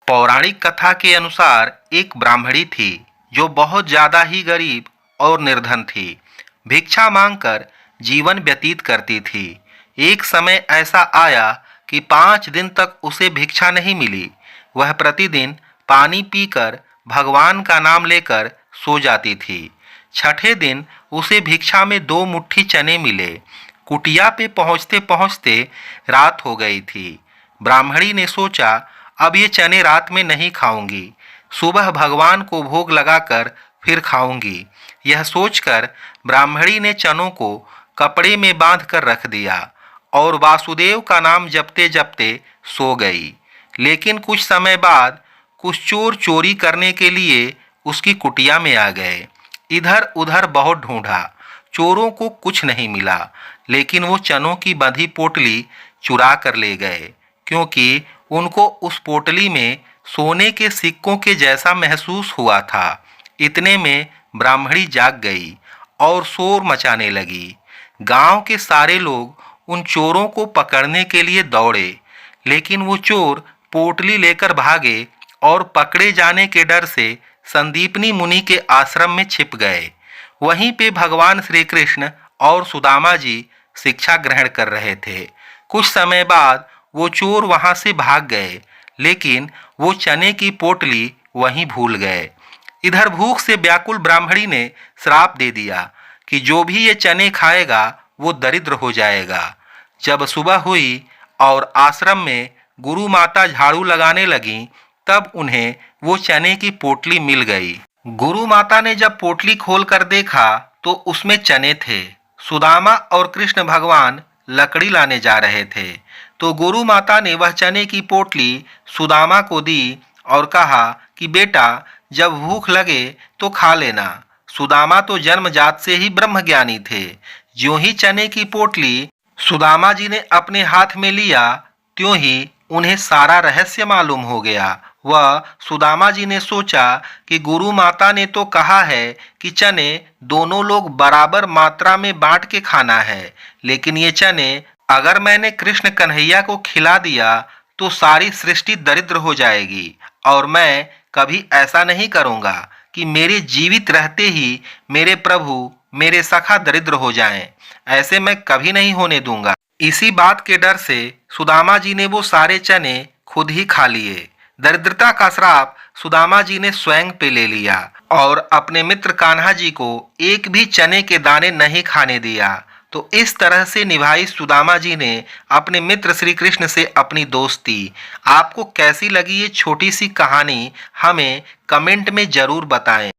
पौराणिक कथा के अनुसार एक ब्राह्मणी थी जो बहुत ज्यादा ही गरीब और निर्धन थी। भिक्षा मांगकर जीवन व्यतीत करती थी। एक समय ऐसा आया कि 5 दिन तक उसे भिक्षा नहीं मिली। वह प्रतिदिन पानी पीकर भगवान का नाम लेकर सो जाती थी। छठे दिन उसे भिक्षा में 2 मुट्ठी चने मिले। कुटिया पे पहुँचते पहुँचते रात हो गई थी। ब्राह्मणी ने सोचा, अब ये चने रात में नहीं खाऊंगी, सुबह भगवान को भोग लगाकर फिर खाऊंगी। यह सोचकर ब्राह्मणी ने चनों को कपड़े में बांध कर रख दिया और वासुदेव का नाम जपते जपते सो गई। लेकिन कुछ समय बाद कुछ चोर चोरी करने के लिए उसकी कुटिया में आ गए। इधर उधर बहुत ढूंढा, चोरों को कुछ नहीं मिला, लेकिन वो चनों की बंधी पोटली चुरा कर ले गए, क्योंकि उनको उस पोटली में सोने के सिक्कों के जैसा महसूस हुआ था। इतने में ब्राह्मणी जाग गई और शोर मचाने लगी। गांव के सारे लोग उन चोरों को पकड़ने के लिए दौड़े, लेकिन वो चोर पोटली लेकर भागे और पकड़े जाने के डर से संदीपनी मुनि के आश्रम में छिप गए। वहीं पे भगवान श्री कृष्ण और सुदामा जी शिक्षा ग्रहण कर रहे थे। कुछ समय बाद वो चोर वहां से भाग गए, लेकिन वो चने की पोटली वहीं भूल गए। इधर भूख से व्याकुल ब्राह्मणी ने श्राप दे दिया कि जो भी ये चने खाएगा वो दरिद्र हो जाएगा। जब सुबह हुई और आश्रम में गुरु माता झाड़ू लगाने लगीं, तब उन्हें वो चने की पोटली मिल गई। गुरु माता ने जब पोटली खोलकर देखा तो उसमें चने थे। सुदामा और कृष्ण भगवान लकड़ी लाने जा रहे थे, तो गुरु माता ने वह चने की पोटली सुदामा को दी और कहा कि बेटा, जब भूख लगे तो खा लेना। सुदामा तो जन्मजात से ही ब्रह्मज्ञानी थे। ज्यों ही चने की पोटली सुदामा जी ने अपने हाथ में लिया, त्यों ही उन्हें सारा रहस्य मालूम हो गया। वह सुदामा जी ने सोचा कि गुरु माता ने तो कहा है कि चने दोनों लोग बराबर मात्रा में बांट के खाना है, लेकिन ये चने अगर मैंने कृष्ण कन्हैया को खिला दिया तो सारी सृष्टि दरिद्र हो जाएगी, और मैं कभी ऐसा नहीं करूंगा कि मेरे जीवित रहते ही मेरे प्रभु, मेरे सखा दरिद्र हो जाएं। ऐसे मैं कभी नहीं होने दूंगा। इसी बात के डर से सुदामा जी ने वो सारे चने खुद ही खा लिए। दरिद्रता का श्राप सुदामा जी ने स्वयं पे ले लिया और अपने मित्र कान्हा जी को एक भी चने के दाने नहीं खाने दिया। तो इस तरह से निभाई सुदामा जी ने अपने मित्र श्री कृष्ण से अपनी दोस्ती। आपको कैसी लगी ये छोटी सी कहानी, हमें कमेंट में जरूर बताएं।